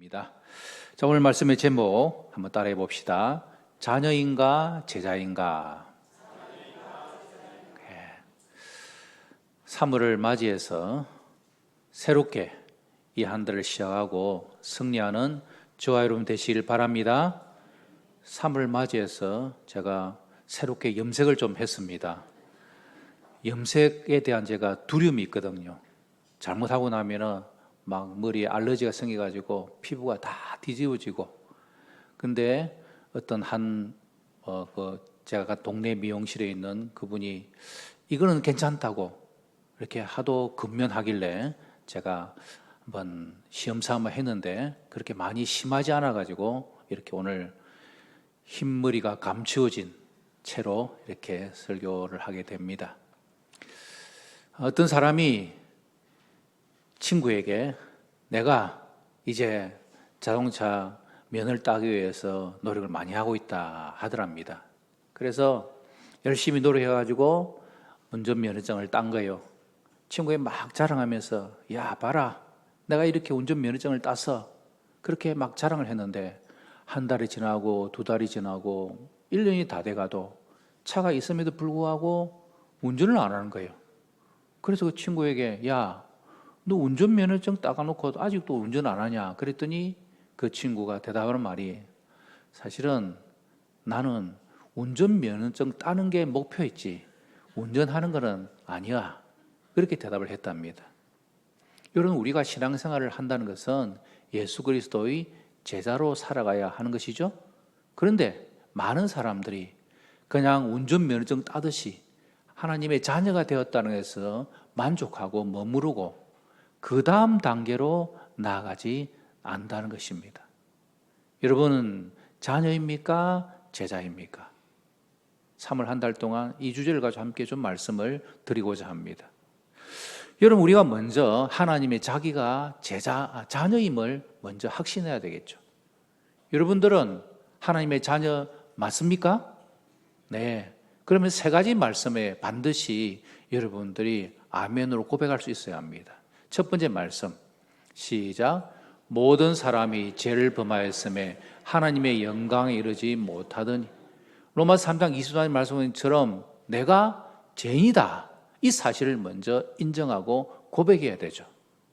입니다. 자, 오늘 말씀의 제목 한번 따라해 봅시다. 자녀인가 제자인가. 3월을 맞이해서 새롭게 이 한 달을 시작하고 승리하는 저와 여러분 되시길 바랍니다. 3월을 맞이해서 제가 새롭게 염색을 좀 했습니다. 염색에 대한 제가 두려움이 있거든요. 잘못하고 나면은 막 머리에 알러지가 생겨가지고 피부가 다 뒤집어지고. 근데 어떤 제가 동네 미용실에 있는 그분이 이거는 괜찮다고 이렇게 하도 근면하길래 제가 한번 시험 삼아 했는데 그렇게 많이 심하지 않아가지고 이렇게 오늘 흰머리가 감추어진 채로 이렇게 설교를 하게 됩니다. 어떤 사람이 친구에게 내가 이제 자동차 면을 따기 위해서 노력을 많이 하고 있다 하더랍니다. 그래서 열심히 노력해가지고 운전면허증을 딴 거예요. 친구에 막 자랑하면서 야 봐라 내가 이렇게 운전면허증을 따서 그렇게 막 자랑을 했는데 한 달이 지나고 두 달이 지나고 1년이 다 돼가도 차가 있음에도 불구하고 운전을 안 하는 거예요. 그래서 그 친구에게 야 너 운전면허증 따가놓고 아직도 운전 안 하냐 그랬더니 그 친구가 대답하는 말이 사실은 나는 운전면허증 따는 게 목표였지 운전하는 거는 아니야 그렇게 대답을 했답니다. 여러분 우리가 신앙생활을 한다는 것은 예수 그리스도의 제자로 살아가야 하는 것이죠. 그런데 많은 사람들이 그냥 운전면허증 따듯이 하나님의 자녀가 되었다는 것에서 만족하고 머무르고 그 다음 단계로 나아가지 않는다는 것입니다. 여러분은 자녀입니까? 제자입니까? 3월 한 달 동안 이 주제를 가지고 함께 좀 말씀을 드리고자 합니다. 여러분 우리가 먼저 하나님의 자기가 자녀임을 먼저 확신해야 되겠죠. 여러분들은 하나님의 자녀 맞습니까? 네. 그러면 세 가지 말씀에 반드시 여러분들이 아멘으로 고백할 수 있어야 합니다. 첫 번째 말씀 시작. 모든 사람이 죄를 범하였음에 하나님의 영광에 이르지 못하더니. 로마서 3장 20절 말씀처럼 내가 죄인이다 이 사실을 먼저 인정하고 고백해야 되죠.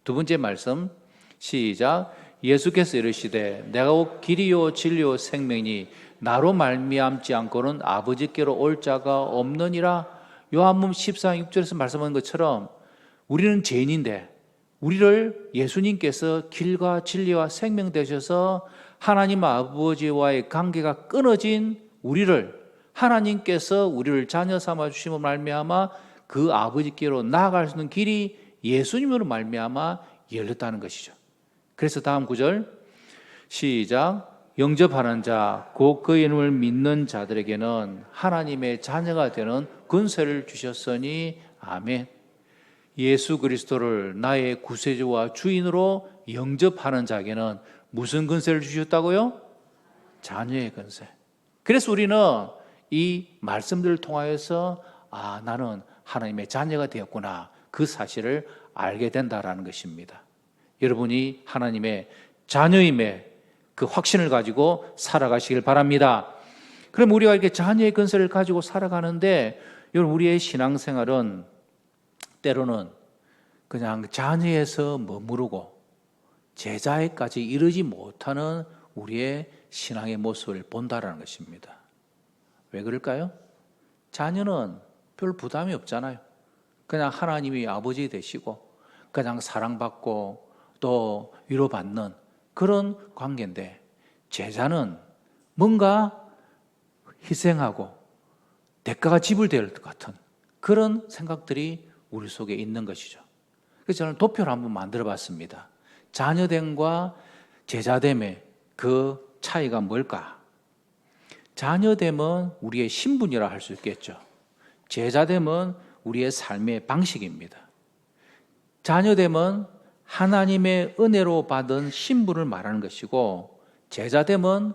두 번째 말씀 시작. 예수께서 이르시되 내가 곧 길이요 진리요 생명이니 나로 말미암지 않고는 아버지께로 올 자가 없느니라. 요한복음 14장 6절에서 말씀하는 것처럼 우리는 죄인인데 우리를 예수님께서 길과 진리와 생명 되셔서 하나님 아버지와의 관계가 끊어진 우리를 하나님께서 우리를 자녀 삼아 주심으로 말미암아 그 아버지께로 나아갈 수 있는 길이 예수님으로 말미암아 열렸다는 것이죠. 그래서 다음 구절 시작. 영접하는 자 곧 그 이름을 믿는 자들에게는 하나님의 자녀가 되는 권세를 주셨으니 아멘. 예수 그리스도를 나의 구세주와 주인으로 영접하는 자에게는 무슨 권세를 주셨다고요? 자녀의 권세. 그래서 우리는 이 말씀들을 통하여서 나는 하나님의 자녀가 되었구나 그 사실을 알게 된다라는 것입니다. 여러분이 하나님의 자녀임의 그 확신을 가지고 살아가시길 바랍니다. 그럼 우리가 이렇게 자녀의 권세를 가지고 살아가는데 여러분 우리의 신앙생활은 때로는 그냥 자녀에서 머무르고 제자에까지 이르지 못하는 우리의 신앙의 모습을 본다라는 것입니다. 왜 그럴까요? 자녀는 별 부담이 없잖아요. 그냥 하나님이 아버지 되시고 그냥 사랑받고 또 위로받는 그런 관계인데 제자는 뭔가 희생하고 대가가 지불될 것 같은 그런 생각들이 우리 속에 있는 것이죠. 그래서 저는 도표를 한번 만들어 봤습니다. 자녀됨과 제자됨의 그 차이가 뭘까? 자녀됨은 우리의 신분이라 할 수 있겠죠. 제자됨은 우리의 삶의 방식입니다. 자녀됨은 하나님의 은혜로 받은 신분을 말하는 것이고 제자됨은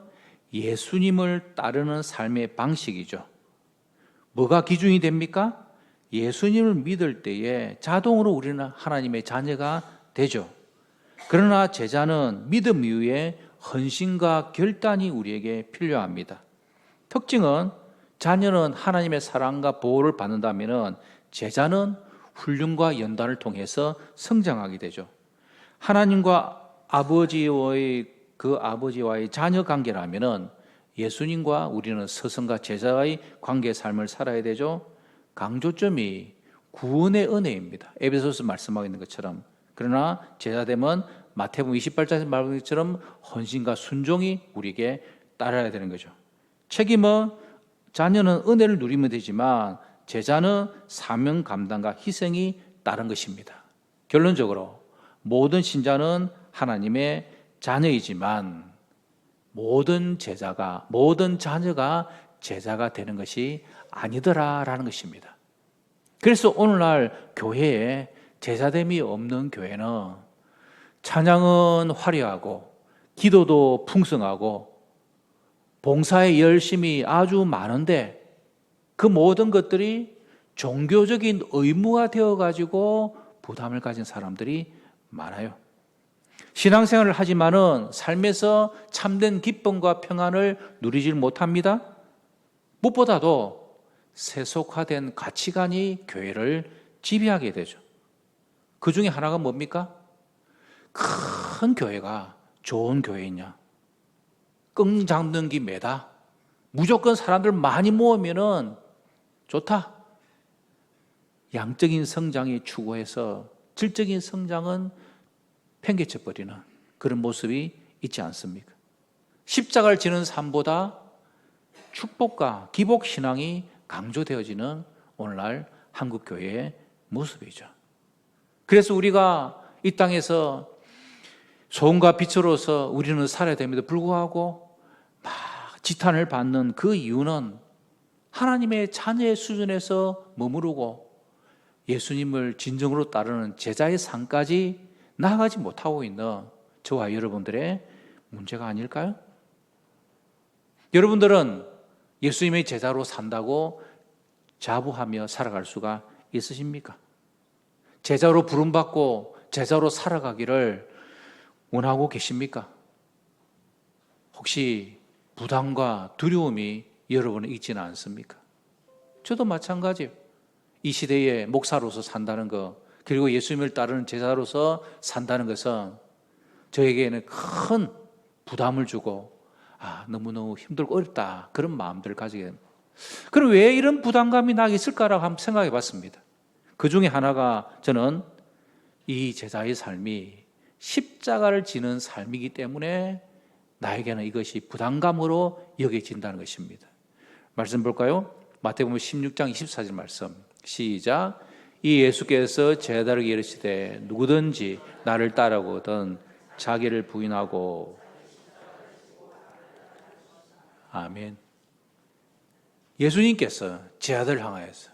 예수님을 따르는 삶의 방식이죠. 뭐가 기준이 됩니까? 예수님을 믿을 때에 자동으로 우리는 하나님의 자녀가 되죠. 그러나 제자는 믿음 이후에 헌신과 결단이 우리에게 필요합니다. 특징은 자녀는 하나님의 사랑과 보호를 받는다면 제자는 훈련과 연단을 통해서 성장하게 되죠. 하나님과 아버지와의 자녀 관계라면은 예수님과 우리는 스승과 제자의 관계의 삶을 살아야 되죠. 강조점이 구원의 은혜입니다. 에베소서 말씀하고 있는 것처럼. 그러나 제자됨은 마태복음 28장에서 말하는 것처럼 헌신과 순종이 우리에게 따라야 되는 거죠. 책임은 자녀는 은혜를 누리면 되지만 제자는 사명 감당과 희생이 따른 것입니다. 결론적으로 모든 신자는 하나님의 자녀이지만 모든 자녀가 제자가 되는 것이 아니더라라는 것입니다. 그래서 오늘날 교회에 제자됨이 없는 교회는 찬양은 화려하고 기도도 풍성하고 봉사의 열심이 아주 많은데 그 모든 것들이 종교적인 의무화 되어가지고 부담을 가진 사람들이 많아요. 신앙생활을 하지만은 삶에서 참된 기쁨과 평안을 누리질 못합니다. 무엇보다도 세속화된 가치관이 교회를 지배하게 되죠. 그 중에 하나가 뭡니까? 큰 교회가 좋은 교회냐? 끙 잡는 기 매다. 무조건 사람들 많이 모으면은 좋다. 양적인 성장이 추구해서 질적인 성장은 팽개쳐 버리는 그런 모습이 있지 않습니까? 십자가를 지는 삶보다 축복과 기복 신앙이 강조되어지는 오늘날 한국 교회의 모습이죠. 그래서 우리가 이 땅에서 소금과 빛으로서 우리는 살아야 됨에도 불구하고 막 지탄을 받는 그 이유는 하나님의 자녀의 수준에서 머무르고 예수님을 진정으로 따르는 제자의 삶까지 나아가지 못하고 있는 저와 여러분들의 문제가 아닐까요? 여러분들은 예수님의 제자로 산다고 자부하며 살아갈 수가 있으십니까? 제자로 부름받고 제자로 살아가기를 원하고 계십니까? 혹시 부담과 두려움이 여러분은 있지는 않습니까? 저도 마찬가지예요. 이 시대에 목사로서 산다는 것, 그리고 예수님을 따르는 제자로서 산다는 것은 저에게는 큰 부담을 주고 너무너무 힘들고 어렵다 그런 마음들을 가지게 됩니다. 그럼 왜 이런 부담감이 나게 있을까라고 한번 생각해 봤습니다. 그 중에 하나가 저는 이 제자의 삶이 십자가를 지는 삶이기 때문에 나에게는 이것이 부담감으로 여겨진다는 것입니다. 말씀 볼까요? 마태복음 16장 24절 말씀 시작. 이 예수께서 제자들에게 이르시되 누구든지 나를 따르거든 자기를 부인하고 아멘. 예수님께서 제자들을 향하여서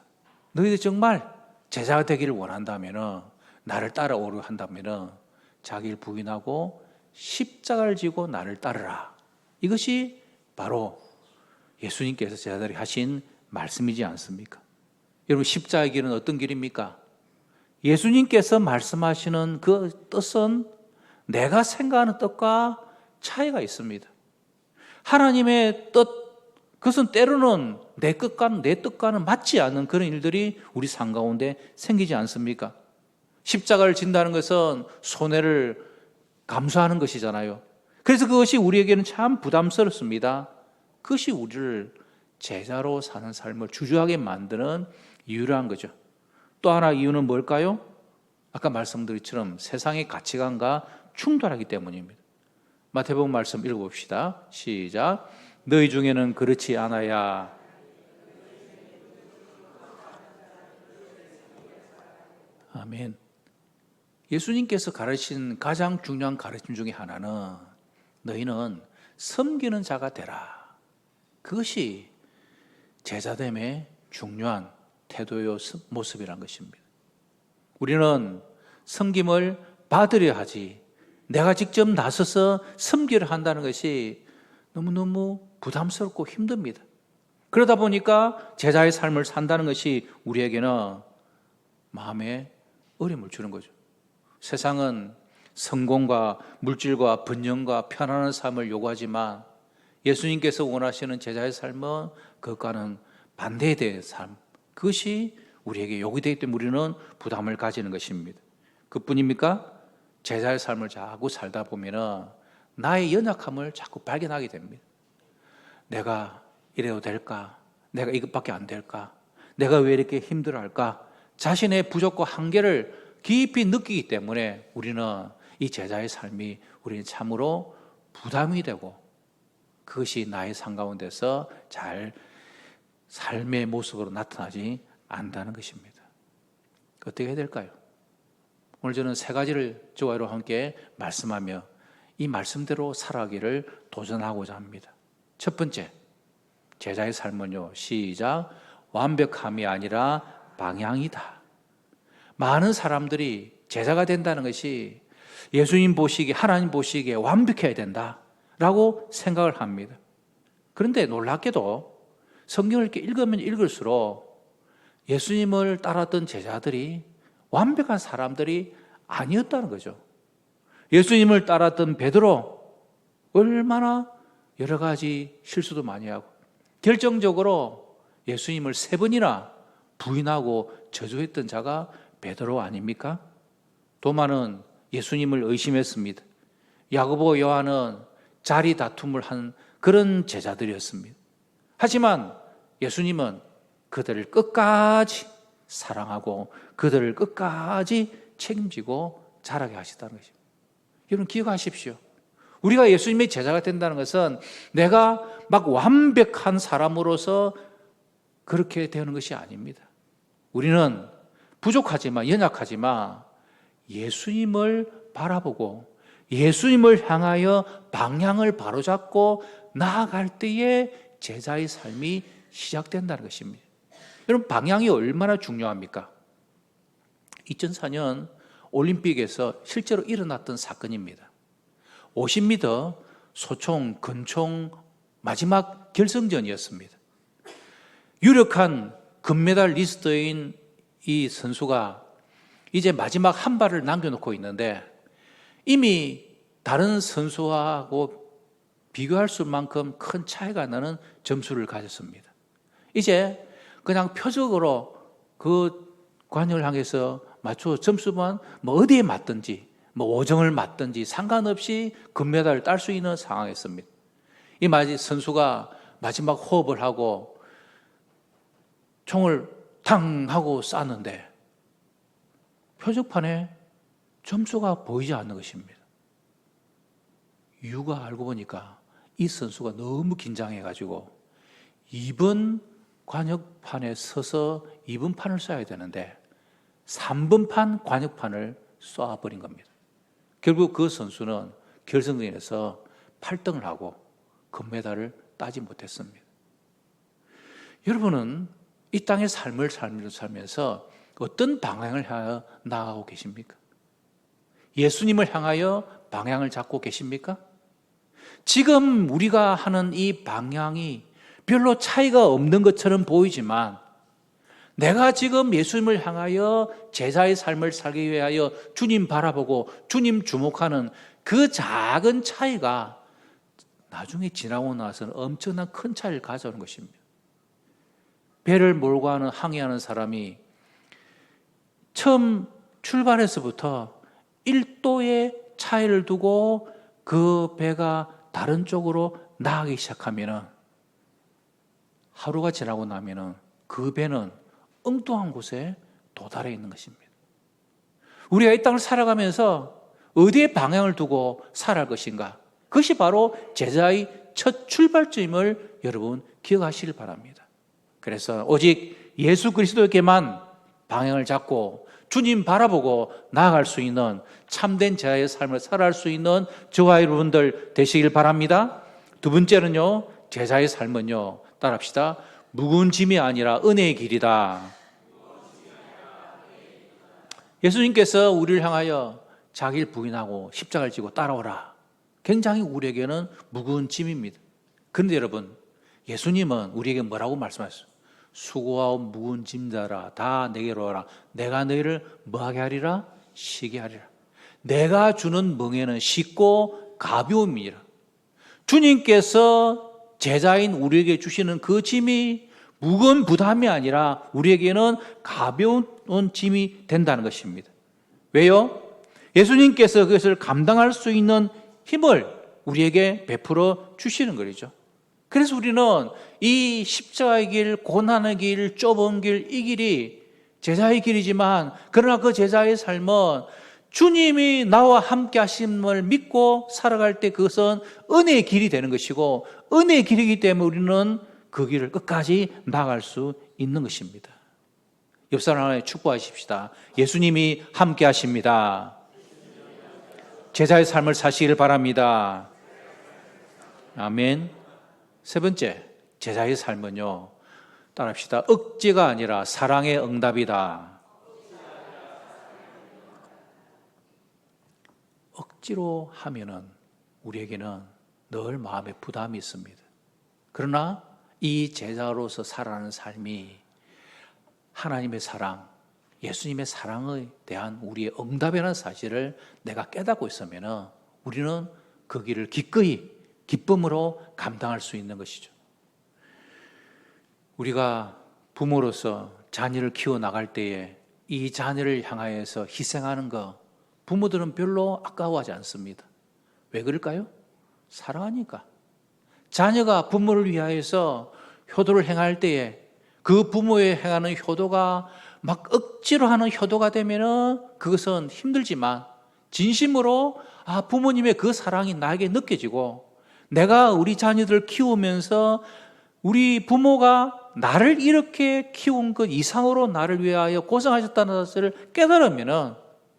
너희들 정말 제자가 되기를 원한다면 나를 따라오려 한다면 자기를 부인하고 십자가를 지고 나를 따르라. 이것이 바로 예수님께서 제자들에게 하신 말씀이지 않습니까? 여러분 십자가의 길은 어떤 길입니까? 예수님께서 말씀하시는 그 뜻은 내가 생각하는 뜻과 차이가 있습니다. 하나님의 뜻, 그것은 때로는 내 뜻과는 맞지 않는 그런 일들이 우리 삶 가운데 생기지 않습니까? 십자가를 진다는 것은 손해를 감수하는 것이잖아요. 그래서 그것이 우리에게는 참 부담스럽습니다. 그것이 우리를 제자로 사는 삶을 주저하게 만드는 이유라는 거죠. 또 하나 이유는 뭘까요? 아까 말씀드린 것처럼 세상의 가치관과 충돌하기 때문입니다. 마태복음 말씀 읽어봅시다. 시작. 너희 중에는 그렇지 않아야 아멘. 예수님께서 가르친 가장 중요한 가르침 중에 하나는 너희는 섬기는 자가 되라. 그것이 제자됨의 중요한 태도요 모습이란 것입니다. 우리는 섬김을 받으려 하지 내가 직접 나서서 섬기려 한다는 것이 너무너무 부담스럽고 힘듭니다. 그러다 보니까 제자의 삶을 산다는 것이 우리에게는 마음에 어려움을 주는 거죠. 세상은 성공과 물질과 번영과 편안한 삶을 요구하지만 예수님께서 원하시는 제자의 삶은 그것과는 반대에 대한 삶, 그것이 우리에게 요구되기 때문에 우리는 부담을 가지는 것입니다. 그뿐입니까? 제자의 삶을 자꾸 살다 보면은 나의 연약함을 자꾸 발견하게 됩니다. 내가 이래도 될까? 내가 이것밖에 안 될까? 내가 왜 이렇게 힘들어할까? 자신의 부족과 한계를 깊이 느끼기 때문에 우리는 이 제자의 삶이 우리는 참으로 부담이 되고 그것이 나의 삶 가운데서 잘 삶의 모습으로 나타나지 않는다는 것입니다. 어떻게 해야 될까요? 오늘 저는 세 가지를 저와 함께 말씀하며 이 말씀대로 살아가기를 도전하고자 합니다. 첫 번째, 제자의 삶은요, 시작, 완벽함이 아니라 방향이다. 많은 사람들이 제자가 된다는 것이 예수님 보시기에, 하나님 보시기에 완벽해야 된다라고 생각을 합니다. 그런데 놀랍게도 성경을 이렇게 읽으면 읽을수록 예수님을 따랐던 제자들이 완벽한 사람들이 아니었다는 거죠. 예수님을 따랐던 베드로 얼마나 여러 가지 실수도 많이 하고 결정적으로 예수님을 3번이나 부인하고 저주했던 자가 베드로 아닙니까? 도마는 예수님을 의심했습니다. 야고보, 요한은 자리 다툼을 한 그런 제자들이었습니다. 하지만 예수님은 그들을 끝까지 사랑하고 그들을 끝까지 책임지고 자라게 하시다는 것입니다. 여러분 기억하십시오. 우리가 예수님의 제자가 된다는 것은 내가 막 완벽한 사람으로서 그렇게 되는 것이 아닙니다. 우리는 부족하지만 연약하지만 예수님을 바라보고 예수님을 향하여 방향을 바로잡고 나아갈 때에 제자의 삶이 시작된다는 것입니다. 여러분 방향이 얼마나 중요합니까? 2004년 올림픽에서 실제로 일어났던 사건입니다. 50m 소총, 근총 마지막 결승전이었습니다. 유력한 금메달 리스트인 이 선수가 이제 마지막 한 발을 남겨놓고 있는데 이미 다른 선수하고 비교할 수만큼 큰 차이가 나는 점수를 가졌습니다. 이제 그냥 표적으로 그 관역을 향해서 맞춰 점수만 어디에 맞든지 5점을 맞든지 상관없이 금메달을 딸 수 있는 상황이었습니다. 이 선수가 마지막 호흡을 하고 총을 탕 하고 쐈는데 표적판에 점수가 보이지 않는 것입니다. 이유가 알고 보니까 이 선수가 너무 긴장해가지고 2번 관역판에 서서 2번 판을 쏴야 되는데 3번 판 관역판을 쏴버린 겁니다. 결국 그 선수는 결승전에서 8등을 하고 금메달을 따지 못했습니다. 여러분은 이 땅의 삶을 살면서 어떤 방향을 향하여 나아가고 계십니까? 예수님을 향하여 방향을 잡고 계십니까? 지금 우리가 하는 이 방향이 별로 차이가 없는 것처럼 보이지만 내가 지금 예수님을 향하여 제자의 삶을 살기 위하여 주님 바라보고 주님 주목하는 그 작은 차이가 나중에 지나고 나서는 엄청난 큰 차이를 가져오는 것입니다. 배를 몰고 항해하는 사람이 처음 출발해서부터 1도의 차이를 두고 그 배가 다른 쪽으로 나가기 시작하면 하루가 지나고 나면 그 배는 엉뚱한 곳에 도달해 있는 것입니다. 우리가 이 땅을 살아가면서 어디에 방향을 두고 살아갈 것인가? 그것이 바로 제자의 첫 출발점임을 여러분 기억하시길 바랍니다. 그래서 오직 예수 그리스도에게만 방향을 잡고 주님 바라보고 나아갈 수 있는 참된 제자의 삶을 살아갈 수 있는 저와 여러분들 되시길 바랍니다. 두 번째는요, 제자의 삶은요, 따라합시다. 무거운 짐이 아니라 은혜의 길이다. 예수님께서 우리를 향하여 자기를 부인하고 십자가를 지고 따라오라. 굉장히 우리에게는 무거운 짐입니다. 그런데 여러분, 예수님은 우리에게 뭐라고 말씀하셨어요? 수고하고 무거운 짐자라 다 내게로 오라. 내가 너희를 뭐하게 하리라? 쉬게 하리라. 내가 주는 멍에는 쉽고 가벼움이라. 주님께서 제자인 우리에게 주시는 그 짐이 무거운 부담이 아니라 우리에게는 가벼운 짐이 된다는 것입니다. 왜요? 예수님께서 그것을 감당할 수 있는 힘을 우리에게 베풀어 주시는 거죠. 그래서 우리는 이 십자가의 길, 고난의 길, 좁은 길, 이 길이 제자의 길이지만, 그러나 그 제자의 삶은 주님이 나와 함께 하심을 믿고 살아갈 때 그것은 은혜의 길이 되는 것이고, 은혜의 길이기 때문에 우리는 그 길을 끝까지 나아갈 수 있는 것입니다. 옆 사람에 축복하십시다. 예수님이 함께 하십니다. 제자의 삶을 사시길 바랍니다. 아멘. 세 번째, 제자의 삶은요, 따라합시다. 억지가 아니라 사랑의 응답이다. 억지로 하면은 우리에게는 늘 마음에 부담이 있습니다. 그러나 이 제자로서 살아가는 삶이 하나님의 사랑, 예수님의 사랑에 대한 우리의 응답이라는 사실을 내가 깨닫고 있으면 우리는 그 길을 기꺼이 기쁨으로 감당할 수 있는 것이죠. 우리가 부모로서 자녀를 키워나갈 때에 이 자녀를 향하여서 희생하는 것, 부모들은 별로 아까워하지 않습니다. 왜 그럴까요? 사랑하니까. 자녀가 부모를 위하여서 효도를 행할 때에 그 부모의 행하는 효도가 막 억지로 하는 효도가 되면은 그것은 힘들지만 진심으로 부모님의 그 사랑이 나에게 느껴지고, 내가 우리 자녀들을 키우면서 우리 부모가 나를 이렇게 키운 것 이상으로 나를 위하여 고생하셨다는 것을 깨달으면은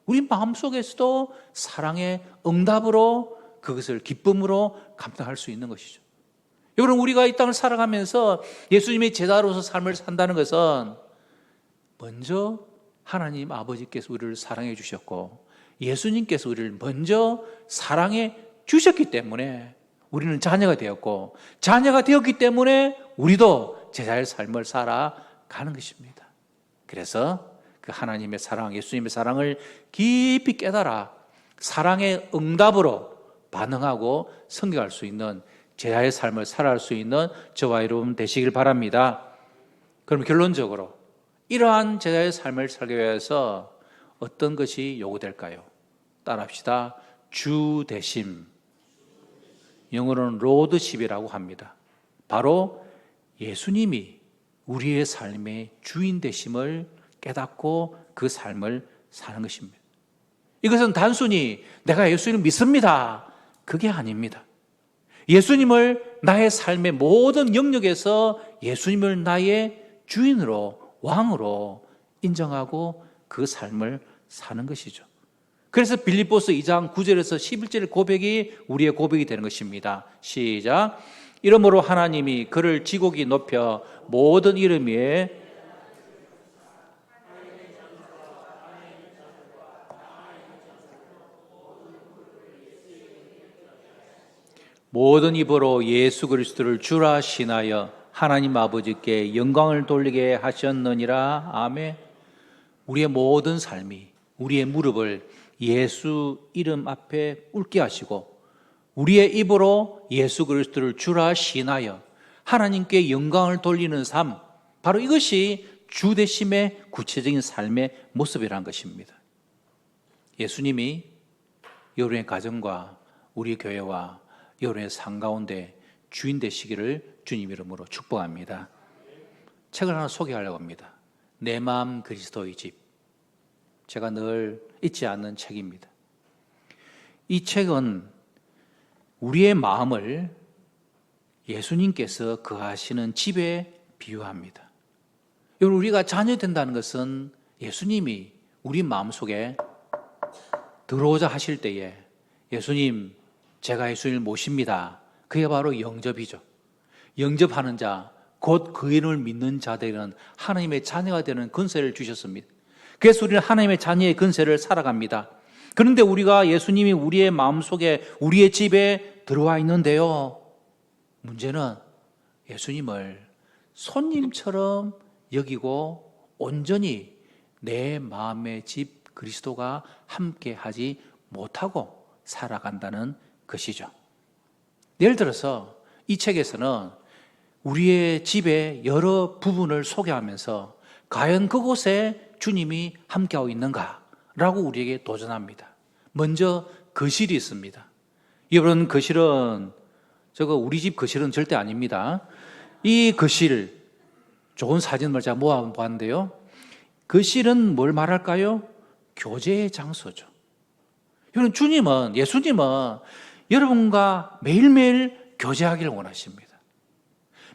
우리 마음속에서도 사랑의 응답으로 그것을 기쁨으로 감당할 수 있는 것이죠. 여러분, 우리가 이 땅을 살아가면서 예수님의 제자로서 삶을 산다는 것은 먼저 하나님 아버지께서 우리를 사랑해 주셨고 예수님께서 우리를 먼저 사랑해 주셨기 때문에 우리는 자녀가 되었고, 자녀가 되었기 때문에 우리도 제자의 삶을 살아가는 것입니다. 그래서 그 하나님의 사랑, 예수님의 사랑을 깊이 깨달아 사랑의 응답으로 반응하고 성경할 수 있는 제자의 삶을 살아갈 수 있는 저와 여러분 되시길 바랍니다. 그럼 결론적으로 이러한 제자의 삶을 살기 위해서 어떤 것이 요구될까요? 따라합시다. 주대심, 영어로는 로드십이라고 합니다. 바로 예수님이 우리의 삶의 주인 되심을 깨닫고 그 삶을 사는 것입니다. 이것은 단순히 내가 예수님을 믿습니다, 그게 아닙니다. 예수님을 나의 삶의 모든 영역에서 예수님을 나의 주인으로, 왕으로 인정하고 그 삶을 사는 것이죠. 그래서 빌립보서 2장 9절에서 11절 고백이 우리의 고백이 되는 것입니다. 시작. 이러므로 하나님이 그를 지극히 높여 모든 이름 위에 모든 입으로 예수 그리스도를 주라 신하여 하나님 아버지께 영광을 돌리게 하셨느니라. 아멘. 우리의 모든 삶이, 우리의 무릎을 예수 이름 앞에 꿇게 하시고 우리의 입으로 예수 그리스도를 주라 신하여 하나님께 영광을 돌리는 삶, 바로 이것이 주되심의 구체적인 삶의 모습이라는 것입니다. 예수님이 여러분의 가정과 우리 교회와 여러분의 삶 가운데 주인 되시기를 주님 이름으로 축복합니다. 책을 하나 소개하려고 합니다. 내 마음 그리스도의 집. 제가 늘 잊지 않는 책입니다. 이 책은 우리의 마음을 예수님께서 거하시는 집에 비유합니다. 여러분, 우리가 자녀 된다는 것은 예수님이 우리 마음속에 들어오자 하실 때에 예수님, 제가 예수님을 모십니다, 그게 바로 영접이죠. 영접하는 자, 곧 그 이름을 믿는 자들은 하나님의 자녀가 되는 권세를 주셨습니다. 그래서 우리는 하나님의 자녀의 권세를 살아갑니다. 그런데 우리가 예수님이 우리의 마음속에, 우리의 집에 들어와 있는데요, 문제는 예수님을 손님처럼 여기고 온전히 내 마음의 집 그리스도가 함께 하지 못하고 살아간다는 것이죠. 예를 들어서 이 책에서는 우리의 집의 여러 부분을 소개하면서 과연 그곳에 주님이 함께하고 있는가라고 우리에게 도전합니다. 먼저 거실이 있습니다. 여러분, 거실은 저거 우리 집 거실은 절대 아닙니다. 이 거실, 좋은 사진을 제가 모아봤는데요. 거실은 뭘 말할까요? 교제의 장소죠. 여러분, 예수님은 여러분과 매일매일 교제하기를 원하십니다.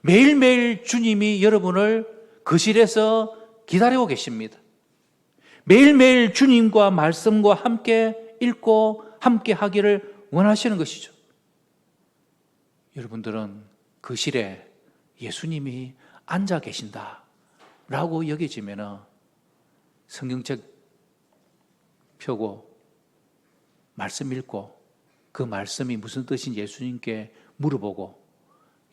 매일매일 주님이 여러분을 거실에서 기다리고 계십니다. 매일매일 주님과 말씀과 함께 읽고 함께 하기를 원하시는 것이죠. 여러분들은 거실에 예수님이 앉아 계신다라고 여겨지면 성경책 펴고 말씀 읽고 그 말씀이 무슨 뜻인지 예수님께 물어보고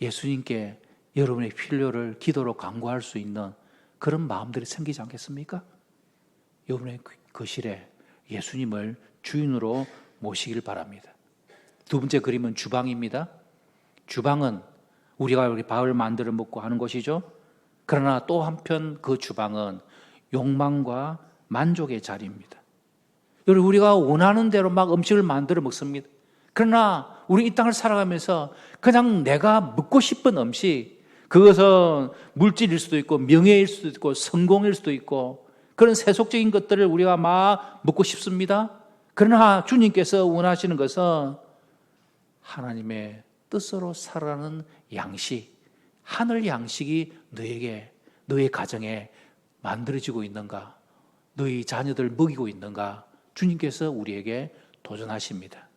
예수님께 여러분의 필요를 기도로 간구할 수 있는 그런 마음들이 생기지 않겠습니까? 여러분의 거실에 예수님을 주인으로 모시길 바랍니다. 두 번째 그림은 주방입니다. 주방은 우리가 여기 밥을 만들어 먹고 하는 곳이죠. 그러나 또 한편 그 주방은 욕망과 만족의 자리입니다. 여러분, 우리가 원하는 대로 막 음식을 만들어 먹습니다. 그러나 우리 이 땅을 살아가면서 그냥 내가 먹고 싶은 음식, 그것은 물질일 수도 있고 명예일 수도 있고 성공일 수도 있고 그런 세속적인 것들을 우리가 막 먹고 싶습니다. 그러나 주님께서 원하시는 것은 하나님의 뜻으로 살아가는 양식, 하늘 양식이 너에게, 너의 가정에 만들어지고 있는가? 너희 자녀들 먹이고 있는가? 주님께서 우리에게 도전하십니다.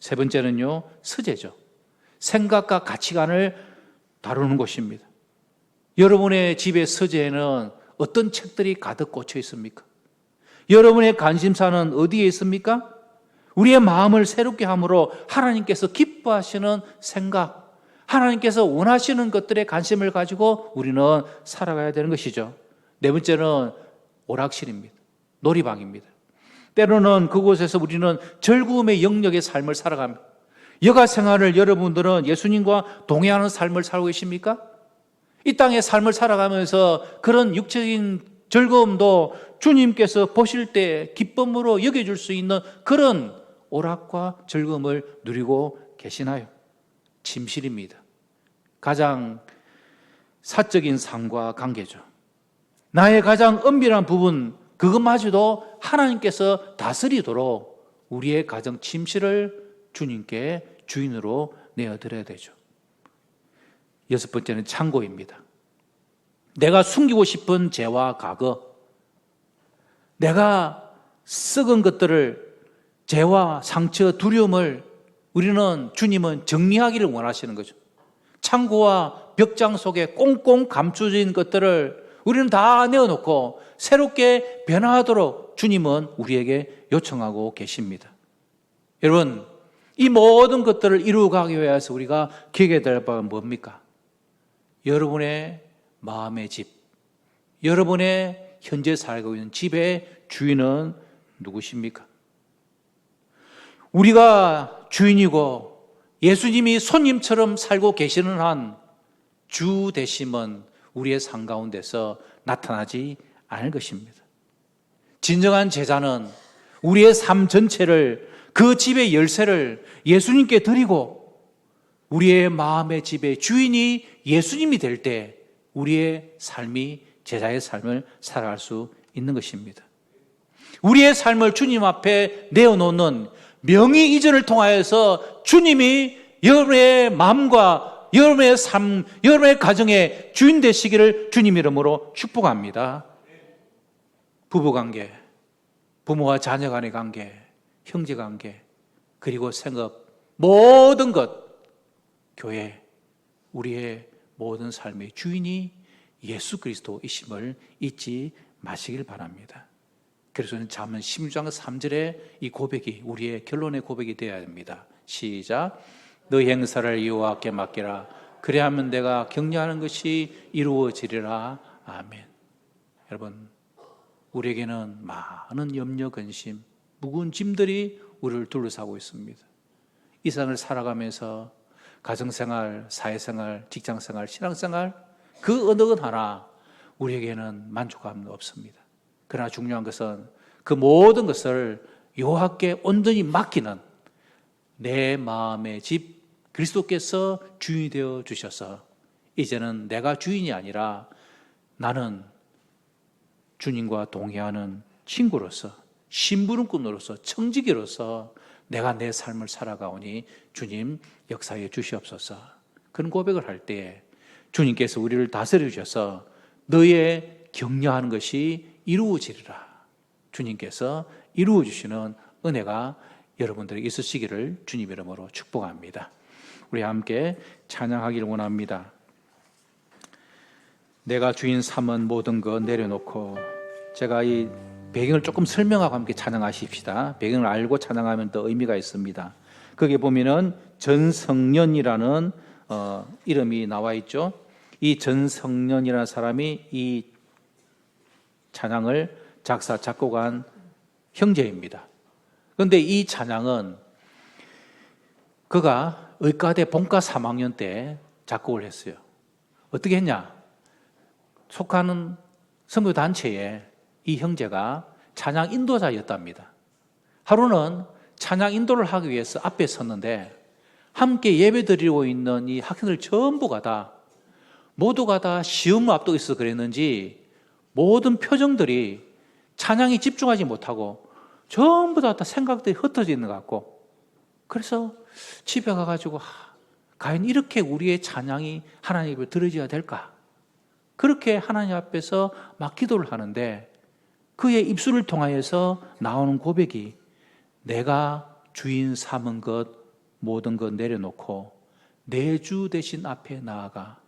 세 번째는요, 서재죠. 생각과 가치관을 다루는 곳입니다. 여러분의 집의 서재에는 어떤 책들이 가득 꽂혀 있습니까? 여러분의 관심사는 어디에 있습니까? 우리의 마음을 새롭게 함으로 하나님께서 기뻐하시는 생각, 하나님께서 원하시는 것들에 관심을 가지고 우리는 살아가야 되는 것이죠. 네 번째는 오락실입니다. 놀이방입니다. 때로는 그곳에서 우리는 즐거움의 영역의 삶을 살아갑니다. 여가 생활을 여러분들은 예수님과 동행하는 삶을 살고 계십니까? 이 땅의 삶을 살아가면서 그런 육체적인 즐거움도 주님께서 보실 때 기쁨으로 여겨줄 수 있는 그런 오락과 즐거움을 누리고 계시나요? 침실입니다. 가장 사적인 삶과 관계죠. 나의 가장 은밀한 부분, 그것마저도 하나님께서 다스리도록 우리의 가정 침실을 주님께 주인으로 내어드려야 되죠. 여섯 번째는 창고입니다. 내가 숨기고 싶은 죄와 과거, 내가 썩은 것들을, 죄와 상처, 두려움을 주님은 정리하기를 원하시는 거죠. 창고와 벽장 속에 꽁꽁 감춰진 것들을 우리는 다 내어놓고 새롭게 변화하도록 주님은 우리에게 요청하고 계십니다. 여러분, 이 모든 것들을 이루어가기 위해서 우리가 기억해야 될 바는 뭡니까? 여러분의 마음의 집, 여러분의 현재 살고 있는 집의 주인은 누구십니까? 우리가 주인이고 예수님이 손님처럼 살고 계시는 한 주 되심은 우리의 삶 가운데서 나타나지 않을 것입니다. 진정한 제자는 우리의 삶 전체를, 그 집의 열쇠를 예수님께 드리고 우리의 마음의 집의 주인이 예수님이 될 때 우리의 삶이 제자의 삶을 살아갈 수 있는 것입니다. 우리의 삶을 주님 앞에 내어놓는 명의 이전을 통하여서 주님이 여러분의 마음과 여러분의 삶, 여러분의 가정의 주인 되시기를 주님 이름으로 축복합니다. 부부관계, 부모와 자녀 간의 관계, 형제관계, 그리고 생업, 모든 것, 교회, 우리의 모든 삶의 주인이 예수 그리스도이심을 잊지 마시길 바랍니다. 그래서 잠언 16장 3절의 이 고백이 우리의 결론의 고백이 되어야 합니다. 시작. 너희 행사를 여호와께 맡기라. 그래야만 내가 격려하는 것이 이루어지리라. 아멘. 여러분, 우리에게는 많은 염려, 근심, 무거운 짐들이 우리를 둘러싸고 있습니다. 이 세상을 살아가면서 가정생활, 사회생활, 직장생활, 신앙생활 그 어느 것 하나 우리에게는 만족감은 없습니다. 그러나 중요한 것은 그 모든 것을 여호와께 온전히 맡기는 내 마음의 집 그리스도께서 주인이 되어 주셔서 이제는 내가 주인이 아니라 나는 주님과 동행하는 친구로서 심부름꾼으로서 청지기로서 내가 내 삶을 살아가오니 주님 역사해 주시옵소서. 그런 고백을 할 때에 주님께서 우리를 다스려 주셔서 너의 격려하는 것이 이루어지리라. 주님께서 이루어 주시는 은혜가 여러분들에게 있으시기를 주님 이름으로 축복합니다. 우리 함께 찬양하기를 원합니다. 내가 주인 삼은 모든 것 내려놓고, 제가 이 배경을 조금 설명하고 함께 찬양하십시다. 배경을 알고 찬양하면 더 의미가 있습니다. 거기에 보면은 전성년이라는 이름이 나와 있죠. 이 전성년이라는 사람이 이 찬양을 작사 작곡한 형제입니다. 그런데 이 찬양은 그가 의과대 본과 3학년 때 작곡을 했어요. 어떻게 했냐? 속하는 선교단체에 이 형제가 찬양 인도자였답니다. 하루는 찬양 인도를 하기 위해서 앞에 섰는데 함께 예배 드리고 있는 이 학생들 전부가 모두가 다 시험을 앞두고 있어서 그랬는지 모든 표정들이 찬양에 집중하지 못하고 전부 다 생각들이 흩어져 있는 것 같고, 그래서 집에 가가지고 과연 이렇게 우리의 찬양이 하나님 앞에 들어져야 될까? 그렇게 하나님 앞에서 막 기도를 하는데 그의 입술을 통하여서 나오는 고백이 내가 주인 삼은 것 모든 것 내려놓고 내 주 대신 앞에 나아가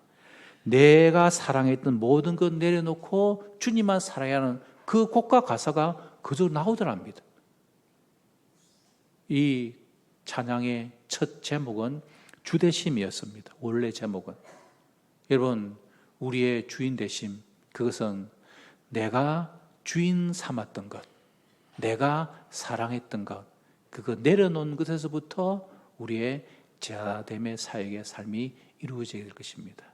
내가 사랑했던 모든 것 내려놓고 주님만 사랑해야 하는 그 곡과 가사가 그저 나오더랍니다. 이 찬양의 첫 제목은 주대심이었습니다. 원래 제목은. 여러분, 우리의 주인 되심, 그것은 내가 주인 삼았던 것, 내가 사랑했던 것, 그거 내려놓은 것에서부터 우리의 제자됨의 사역의 삶이 이루어지게 될 것입니다.